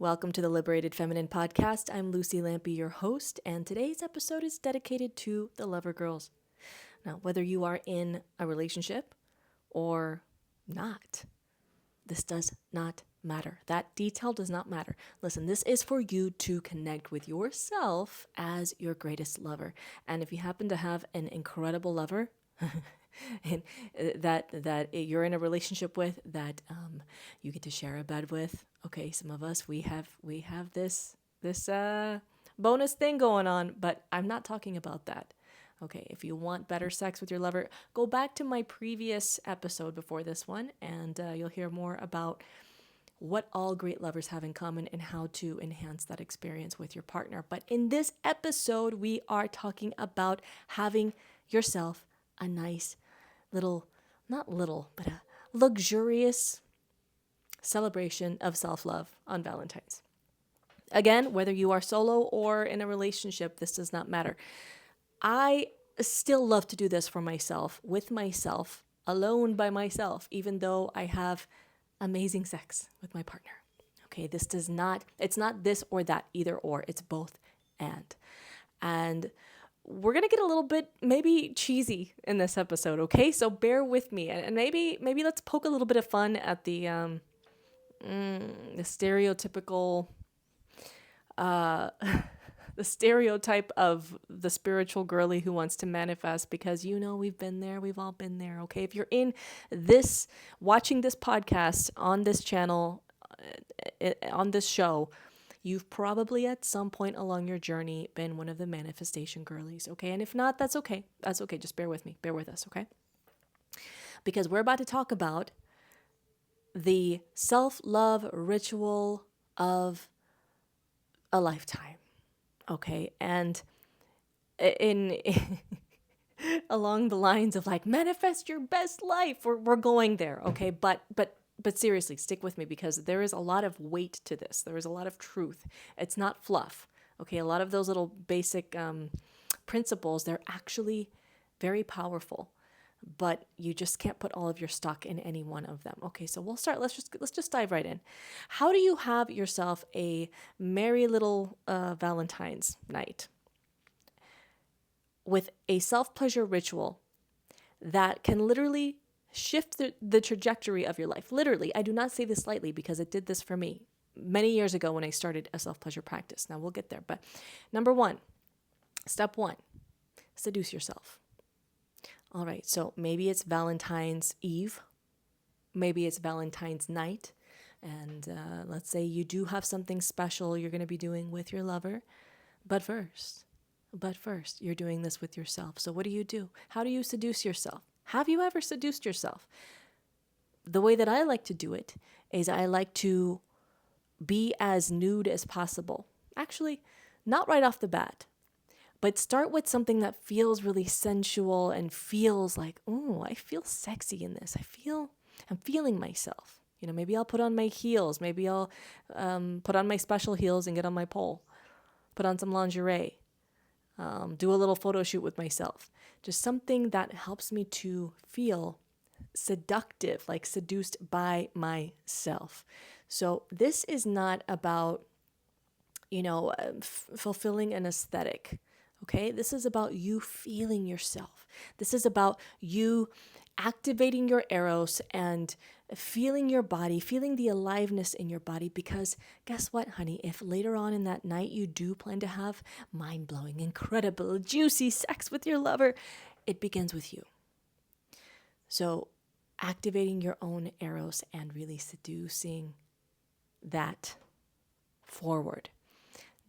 Welcome to the Liberated Feminine Podcast. I'm Lucy Lampy, your host, and today's episode is dedicated to the lover girls. Now, whether you are in a relationship or not, this does not matter. That detail does not matter. Listen, this is for you to connect with yourself as your greatest lover. And if you happen to have an incredible lover, and that you're in a relationship with, that you get to share a bed with. Okay, some of us we have this bonus thing going on, but I'm not talking about that. Okay, if you want better sex with your lover, go back to my previous episode before this one, and you'll hear more about what all great lovers have in common and how to enhance that experience with your partner. But in this episode, we are talking about having yourself a nice not little, but a luxurious celebration of self-love on Valentine's. Again, whether you are solo or in a relationship, this does not matter. I still love to do this for myself, with myself, alone by myself, even though I have amazing sex with my partner. Okay, it's not this or that, either or, it's both and we're going to get a little bit maybe cheesy in this episode, okay? So bear with me, and maybe let's poke a little bit of fun at the stereotypical the stereotype of the spiritual girly who wants to manifest, because we've been there, we've all been there, okay? If you're in this, watching this podcast on this channel, on this show, you've probably at some point along your journey been one of the manifestation girlies, okay? And if not, that's okay. That's okay. Just bear with me. Bear with us, okay? Because we're about to talk about the self-love ritual of a lifetime, okay? And in along the lines of like manifest your best life, we're going there, okay? But seriously, stick with me, because there is a lot of weight to this. There is a lot of truth. It's not fluff. Okay, a lot of those little basic principles, they're actually very powerful, but you just can't put all of your stock in any one of them. Okay, so we'll start. Let's just dive right in. How do you have yourself a merry little Valentine's night with a self-pleasure ritual that can literally shift the trajectory of your life? Literally, I do not say this lightly, because it did this for me many years ago when I started a self-pleasure practice. Now we'll get there. But step one, seduce yourself. All right, so maybe it's Valentine's Eve. Maybe it's Valentine's night. And let's say you do have something special you're going to be doing with your lover. But first, you're doing this with yourself. So what do you do? How do you seduce yourself? Have you ever seduced yourself? The way that I like to do it is I like to be as nude as possible. Actually, not right off the bat, but start with something that feels really sensual and feels like, oh, I feel sexy in this. I'm feeling myself. Maybe I'll put on my heels. Maybe I'll put on my special heels and get on my pole. Put on some lingerie. Do a little photo shoot with myself. Just something that helps me to feel seductive, like seduced by myself. So this is not about, fulfilling an aesthetic. Okay, this is about you feeling yourself. This is about you activating your eros and feeling your body, feeling the aliveness in your body. Because guess what, honey? If later on in that night you do plan to have mind-blowing, incredible, juicy sex with your lover, it begins with you. So activating your own eros and really seducing that forward.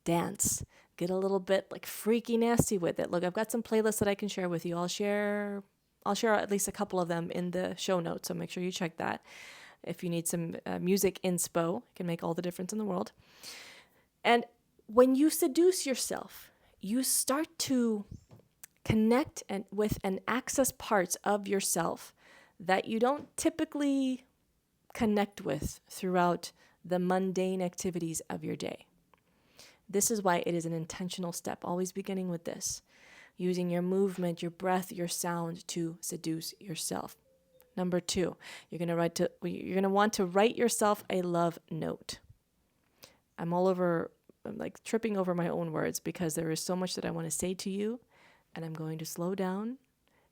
Dance. Get a little bit like freaky nasty with it. Look, I've got some playlists that I can share with you. I'll share at least a couple of them in the show notes, so make sure you check that. If you need some music inspo, it can make all the difference in the world. And when you seduce yourself, you start to connect with and access parts of yourself that you don't typically connect with throughout the mundane activities of your day. This is why it is an intentional step, always beginning with this, using your movement, your breath, your sound to seduce yourself. Number 2, you're going to want to write yourself a love note. I'm like tripping over my own words because there is so much that I want to say to you, and I'm going to slow down,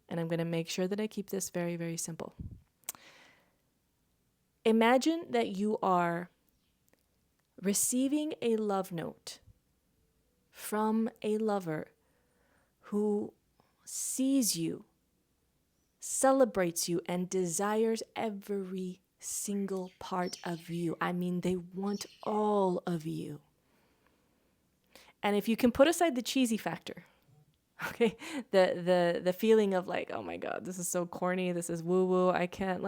and I'm going to make sure that I keep this very, very simple. Imagine that you are receiving a love note from a lover who sees you, celebrates you, and desires every single part of you. I mean, they want all of you. And if you can put aside the cheesy factor, okay, the feeling of like, oh my God, this is so corny, this is woo woo, I can't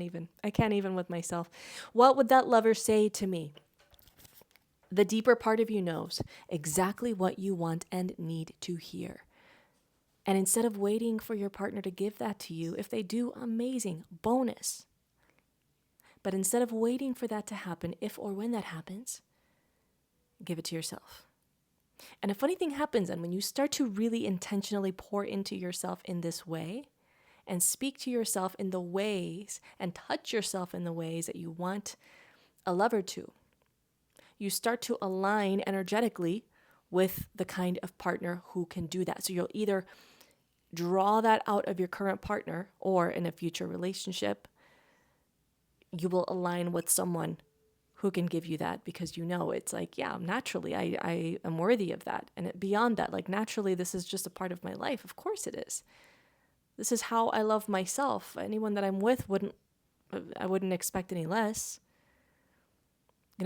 even with myself. What would that lover say to me? The deeper part of you knows exactly what you want and need to hear. And instead of waiting for your partner to give that to you, if they do, amazing, bonus. But instead of waiting for that to happen, if or when that happens, give it to yourself. And a funny thing happens, and when you start to really intentionally pour into yourself in this way, and speak to yourself in the ways, and touch yourself in the ways that you want a lover to, you start to align energetically with the kind of partner who can do that. So you'll either draw that out of your current partner, or in a future relationship, you will align with someone who can give you that, because you know it's like, yeah, naturally I am worthy of that. And beyond that, like naturally, this is just a part of my life. Of course it is. This is how I love myself. Anyone that I'm with I wouldn't expect any less.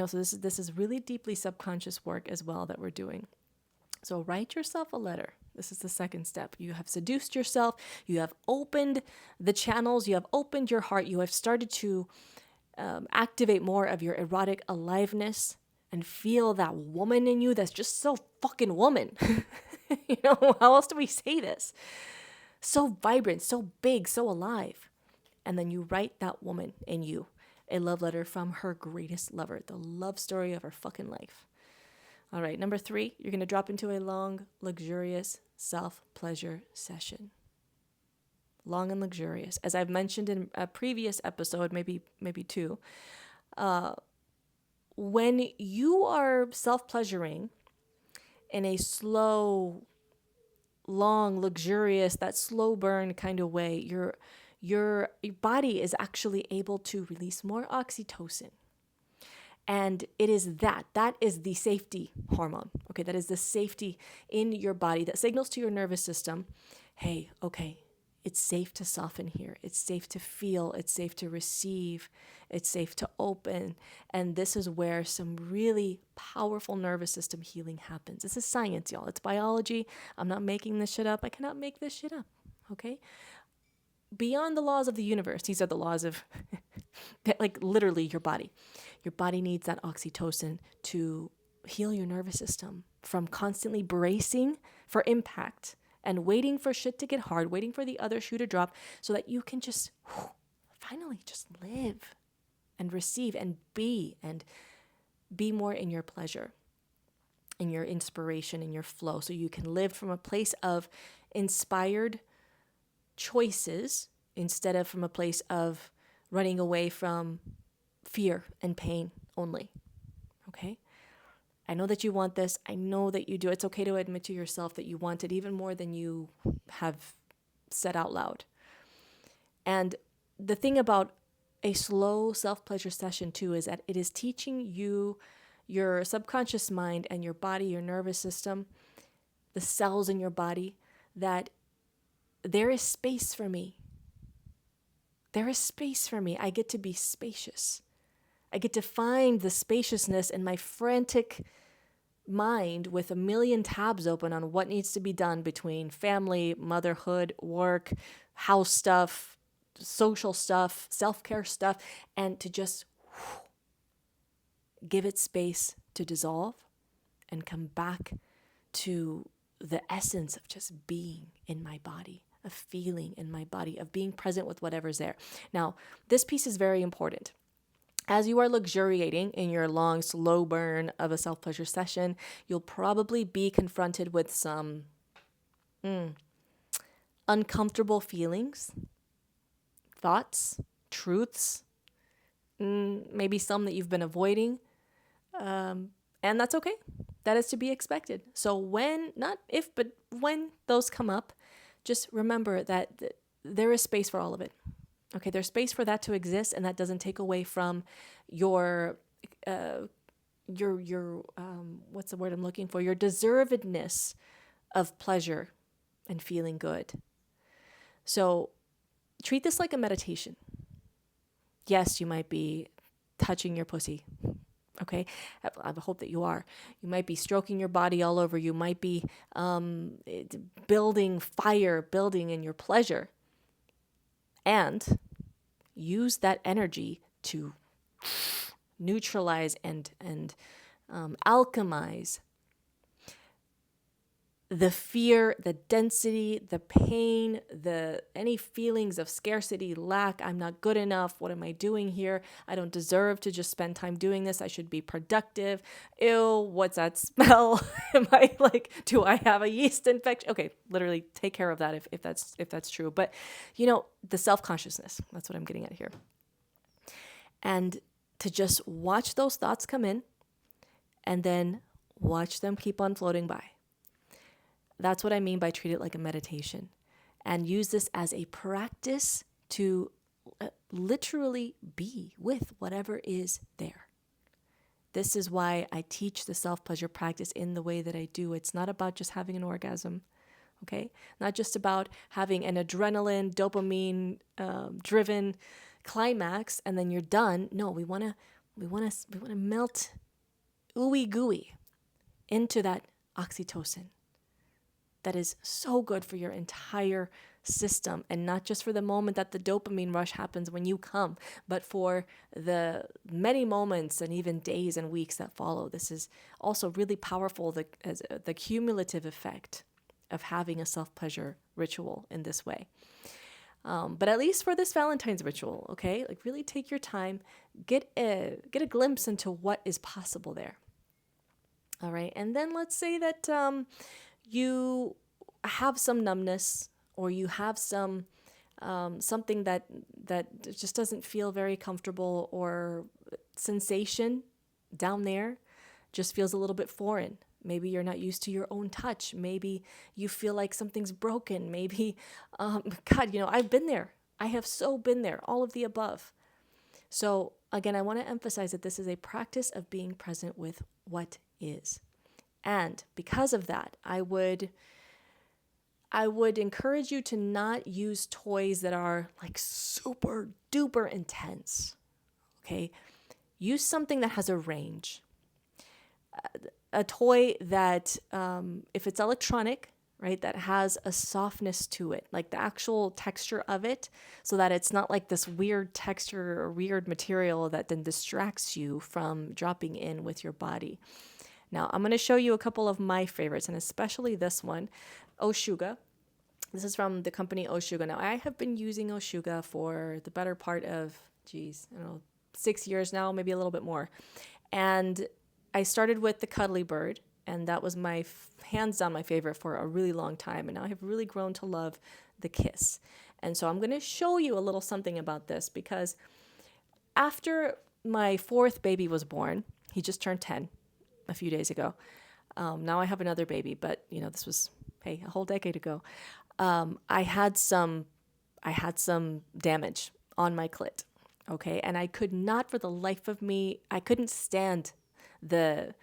So this is really deeply subconscious work as well that we're doing. So write yourself a letter. This is the second step. You have seduced yourself. You have opened the channels. You have opened your heart. You have started to activate more of your erotic aliveness and feel that woman in you that's just so fucking woman. How else do we say this? So vibrant, so big, so alive. And then you write that woman in you a love letter from her greatest lover, the love story of her fucking life. All right, number 3, you're going to drop into a long, luxurious self-pleasure session. Long and luxurious. As I've mentioned in a previous episode, maybe 2, when you are self-pleasuring in a slow, long, luxurious, that slow burn kind of way, your body is actually able to release more oxytocin. And it is that is the safety hormone. Okay, that is the safety in your body that signals to your nervous system, hey, okay, it's safe to soften here. It's safe to feel. It's safe to receive. It's safe to open. And this is where some really powerful nervous system healing happens. This is science, y'all. It's biology. I'm not making this shit up. I cannot make this shit up. Okay? Beyond the laws of the universe, these are the laws of like literally your body. Your body needs that oxytocin to heal your nervous system from constantly bracing for impact and waiting for shit to get hard, waiting for the other shoe to drop so that you can just finally just live and receive and be more in your pleasure, in your inspiration, in your flow, so you can live from a place of inspired choices instead of from a place of running away from fear and pain only. Okay? I know that you want this. I know that you do. It's okay to admit to yourself that you want it even more than you have said out loud. And the thing about a slow self-pleasure session too is that it is teaching you, your subconscious mind and your body, your nervous system, the cells in your body, that there is space for me. There is space for me. I get to be spacious. I get to find the spaciousness in my frantic mind with a million tabs open on what needs to be done between family, motherhood, work, house stuff, social stuff, self-care stuff, and to just give it space to dissolve and come back to the essence of just being in my body, of feeling in my body, of being present with whatever's there. Now, this piece is very important. As you are luxuriating in your long, slow burn of a self-pleasure session, you'll probably be confronted with some uncomfortable feelings, thoughts, truths, maybe some that you've been avoiding. And that's okay. That is to be expected. So when, not if, but when those come up, just remember that there is space for all of it. Okay, there's space for that to exist, and that doesn't take away from your what's the word I'm looking for? Your deservedness of pleasure and feeling good. So treat this like a meditation. Yes, you might be touching your pussy. Okay, I hope that you are. You might be stroking your body all over. You might be building in your pleasure. And use that energy to neutralize and alchemize the fear, the density, the pain, any feelings of scarcity, lack, I'm not good enough, what am I doing here? I don't deserve to just spend time doing this. I should be productive. Ew, what's that smell? Do I have a yeast infection? Okay, literally take care of that if that's true. But the self-consciousness, that's what I'm getting at here. And to just watch those thoughts come in and then watch them keep on floating by. That's what I mean by treat it like a meditation, and use this as a practice to literally be with whatever is there. This is why I teach the self-pleasure practice in the way that I do. It's not about just having an orgasm, okay? Not just about having an adrenaline, dopamine driven climax and then you're done. No, we want to melt ooey gooey into that oxytocin. That is so good for your entire system, and not just for the moment that the dopamine rush happens when you come, but for the many moments and even days and weeks that follow. This is also really powerful, the cumulative effect of having a self-pleasure ritual in this way. But at least for this Valentine's ritual, okay, like really take your time, get a glimpse into what is possible there. All right, and then let's say that you have some numbness, or you have some something that just doesn't feel very comfortable, or sensation down there just feels a little bit foreign. Maybe you're not used to your own touch. Maybe you feel like something's broken. Maybe, God, I've been there. I have so been there, all of the above. So again, I want to emphasize that this is a practice of being present with what is. And because of that, I would encourage you to not use toys that are like super duper intense. Okay? Use something that has a range. A toy that, if it's electronic, right, that has a softness to it, like the actual texture of it, so that it's not like this weird texture or weird material that then distracts you from dropping in with your body. Now, I'm going to show you a couple of my favorites, and especially this one, Oshuga. This is from the company Oshuga. Now, I have been using Oshuga for the better part of, 6 years now, maybe a little bit more. And I started with the Cuddly Bird, and that was my hands down my favorite for a really long time. And now I have really grown to love the Kiss. And so I'm going to show you a little something about this, because after my fourth baby was born, he just turned 10 a few days ago. Now I have another baby, but this was, a whole decade ago. I had some damage on my clit. Okay. And I could not for the life of me, I couldn't stand the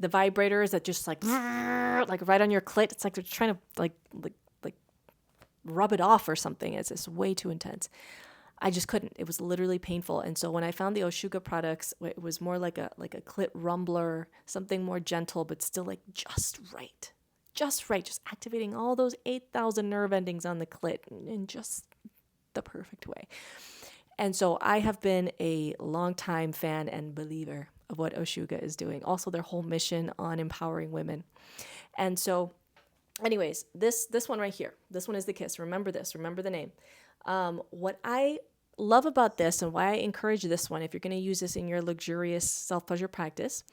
vibrators that just like right on your clit. It's like they're trying to like rub it off or something. It's just way too intense. I just couldn't. It was literally painful. And so when I found the Oshuga products, it was more like a clit rumbler, something more gentle, but still like just right, just activating all those 8,000 nerve endings on the clit in just the perfect way. And so I have been a longtime fan and believer of what Oshuga is doing. Also their whole mission on empowering women. And so anyways, this one right here, this one is the Kiss. Remember this, remember the name. What I love about this, and why I encourage this one, if you're going to use this in your luxurious self-pleasure practice,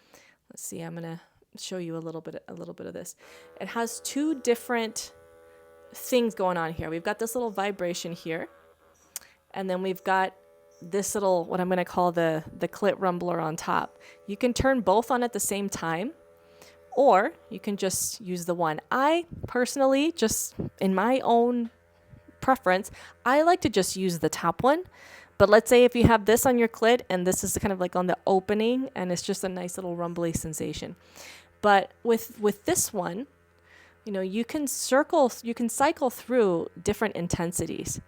let's see, I'm going to show you a little bit of this. It has two different things going on here. We've got this little vibration here, and then we've got this little, what I'm going to call the clit rumbler on top. You can turn both on at the same time, or you can just use the one. I personally, just in my own preference, I like to just use the top one. But let's say if you have this on your clit and this is kind of like on the opening and it's just a nice little rumbly sensation. But with this one, you can cycle through different intensities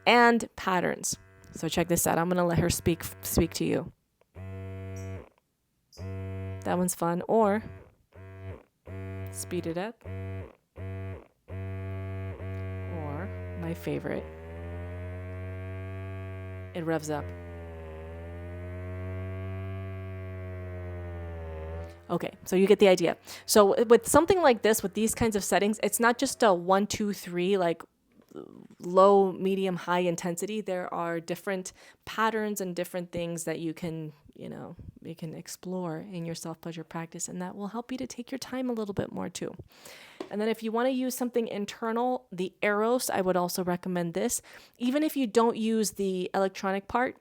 and patterns. So check this out. I'm going to let her speak to you. That one's fun. Or speed it up. Or my favorite, it revs up. Okay, so you get the idea. So with something like this, with these kinds of settings, it's not just a 1, 2, 3, like low, medium, high intensity. There are different patterns and different things that you can explore in your self-pleasure practice, and that will help you to take your time a little bit more too. And then if you want to use something internal, the Eros, I would also recommend this. Even if you don't use the electronic part,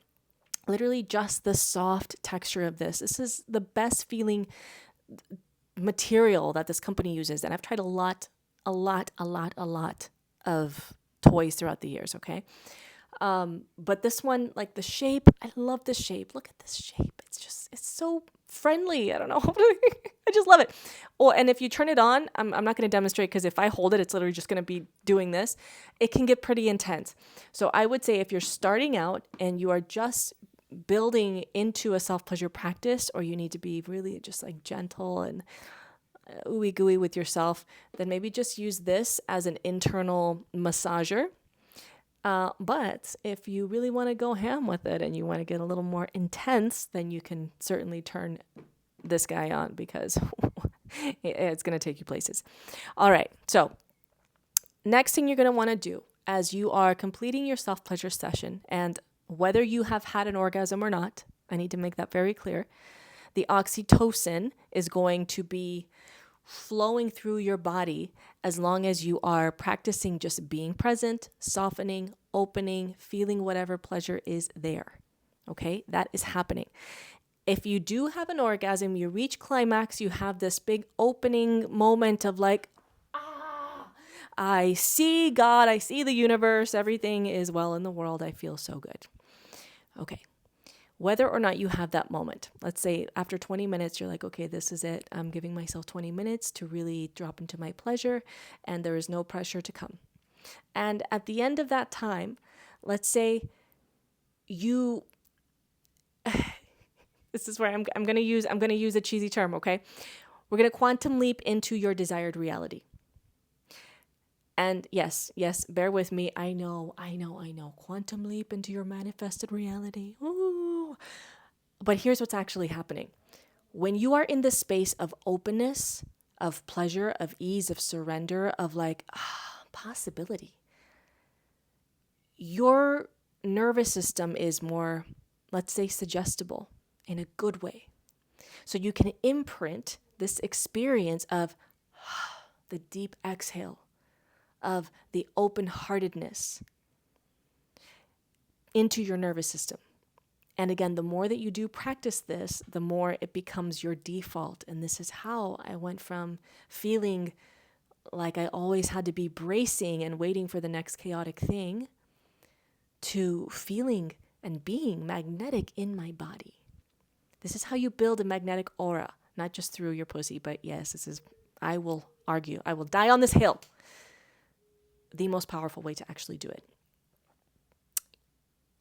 literally just the soft texture of this. This is the best feeling material that this company uses. And I've tried a lot of toys throughout the years, okay? But this one, like the shape, I love this shape. Look at this shape. It's so friendly. I don't know. I just love it. Oh, and if you turn it on, I'm not going to demonstrate because if I hold it, it's literally just going to be doing this. It can get pretty intense. So I would say if you're starting out and you are just building into a self-pleasure practice, or you need to be really just like gentle and ooey gooey with yourself, then maybe just use this as an internal massager. But if you really want to go ham with it and you want to get a little more intense, then you can certainly turn this guy on because it's going to take you places. All right. So next thing you're going to want to do as you are completing your self-pleasure session, and whether you have had an orgasm or not, I need to make that very clear, the oxytocin is going to be flowing through your body as long as you are practicing just being present, softening, opening, feeling whatever pleasure is there. Okay, that is happening. If you do have an orgasm, you reach climax, you have this big opening moment of like, I see God, I see the universe, everything is well in the world, I feel so good. Okay. Whether or not you have that moment, let's say after 20 minutes, you're like, okay, this is it. I'm giving myself 20 minutes to really drop into my pleasure, and there is no pressure to come. And at the end of that time, let's say you, this is where I'm going to use a cheesy term, okay? We're going to quantum leap into your desired reality. And yes, bear with me. I know. Quantum leap into your manifested reality. Ooh. But here's what's actually happening. When you are in the space of openness, of pleasure, of ease, of surrender, of like possibility, your nervous system is more, let's say, suggestible in a good way. So you can imprint this experience of the deep exhale, of the open-heartedness into your nervous system. And again, the more that you do practice this, the more it becomes your default. And this is how I went from feeling like I always had to be bracing and waiting for the next chaotic thing to feeling and being magnetic in my body. This is how you build a magnetic aura, not just through your pussy, but yes, I will argue, I will die on this hill, the most powerful way to actually do it.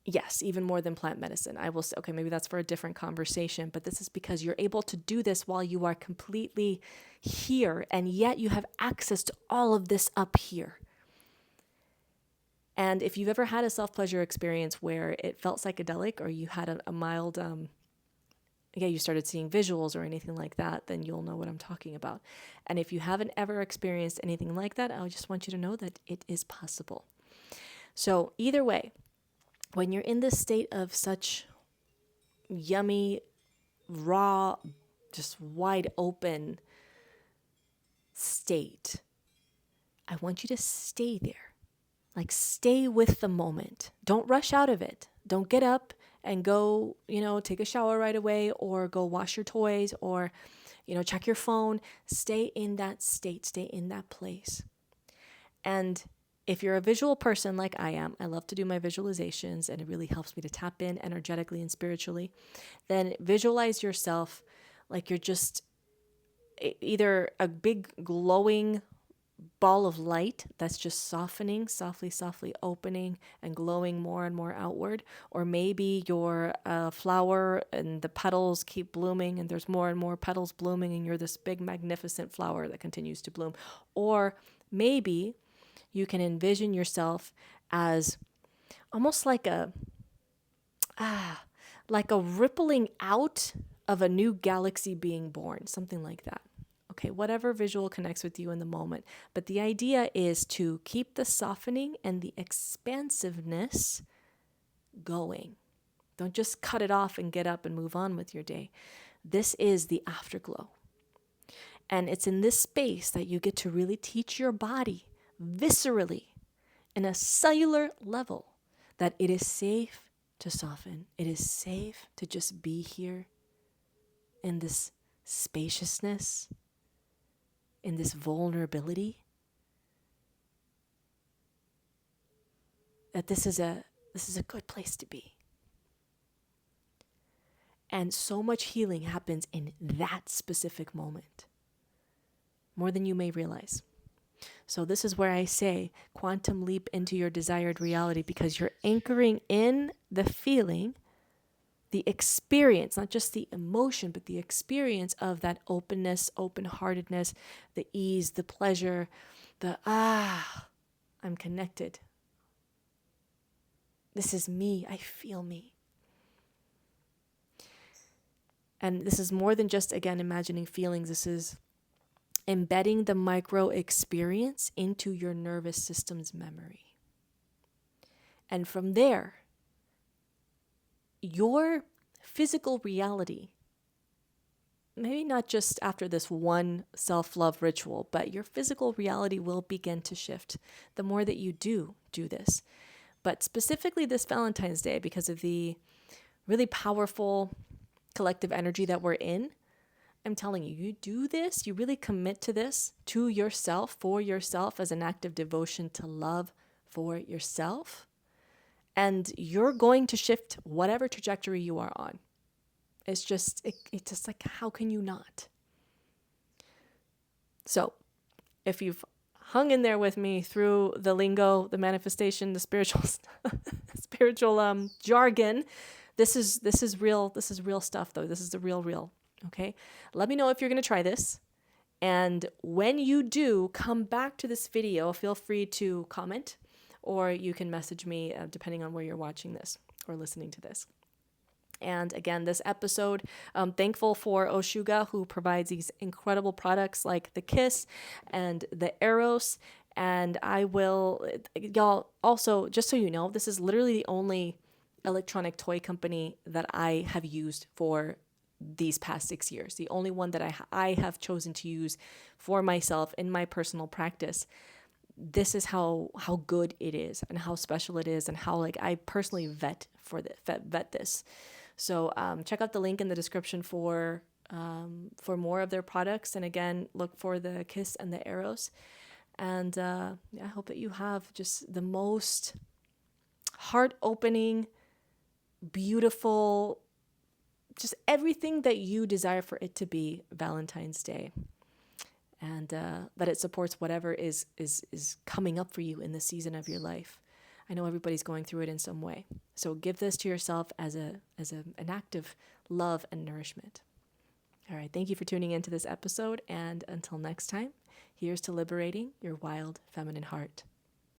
Yes, even more than plant medicine. I will say, okay, maybe that's for a different conversation, but this is because you're able to do this while you are completely here, and yet you have access to all of this up here. And if you've ever had a self-pleasure experience where it felt psychedelic, or you had a mild, you started seeing visuals or anything like that, then you'll know what I'm talking about. And if you haven't ever experienced anything like that, I just want you to know that it is possible. So either way, when you're in this state of such yummy, raw, just wide open state, I want you to stay there. Like, stay with the moment. Don't rush out of it. Don't get up and go, take a shower right away, or go wash your toys, or, check your phone. Stay in that state, stay in that place. And if you're a visual person like I am, I love to do my visualizations and it really helps me to tap in energetically and spiritually. Then visualize yourself like you're just either a big glowing ball of light that's just softening, softly opening and glowing more and more outward. Or maybe you're a flower and the petals keep blooming and there's more and more petals blooming and you're this big magnificent flower that continues to bloom. Or maybe you can envision yourself as almost like a rippling out of a new galaxy being born, something like that. Okay, whatever visual connects with you in the moment. But the idea is to keep the softening and the expansiveness going. Don't just cut it off and get up and move on with your day. This is the afterglow. And it's in this space that you get to really teach your body viscerally, in a cellular level, that it is safe to soften. It is safe to just be here in this spaciousness, in this vulnerability. That this is a good place to be. And so much healing happens in that specific moment, more than you may realize. So this is where I say quantum leap into your desired reality, because you're anchoring in the feeling, the experience, not just the emotion, but the experience of that openness, open-heartedness, the ease, the pleasure, I'm connected. This is me. I feel me. And this is more than just, again, imagining feelings. This is embedding the micro experience into your nervous system's memory. And from there, your physical reality, maybe not just after this one self-love ritual, but your physical reality will begin to shift the more that you do this. But specifically this Valentine's Day, because of the really powerful collective energy that we're in, I'm telling you, you do this, you really commit to this, to yourself, for yourself, as an act of devotion to love for yourself, and you're going to shift whatever trajectory you are on. It's just like, how can you not? So if you've hung in there with me through the lingo, the manifestation, the spiritual jargon, this is real stuff though. This is the real. Okay, let me know if you're going to try this. And when you do, come back to this video. Feel free to comment, or you can message me depending on where you're watching this or listening to this. And again, this episode, I'm thankful for Oshuga, who provides these incredible products like the Kiss and the Eros. And y'all, also, just so you know, this is literally the only electronic toy company that I have used for these past 6 years. The only one that I have chosen to use for myself in my personal practice. This is how good it is and how special it is, and how I personally vet this. So check out the link in the description for more of their products. And again, look for the Kiss and the Eros. And I hope that you have just the most heart-opening, beautiful, just everything that you desire for it to be Valentine's Day. And that it supports whatever is coming up for you in the season of your life. I know everybody's going through it in some way. So give this to yourself as an act of love and nourishment. All right, thank you for tuning into this episode. And until next time, here's to liberating your wild feminine heart.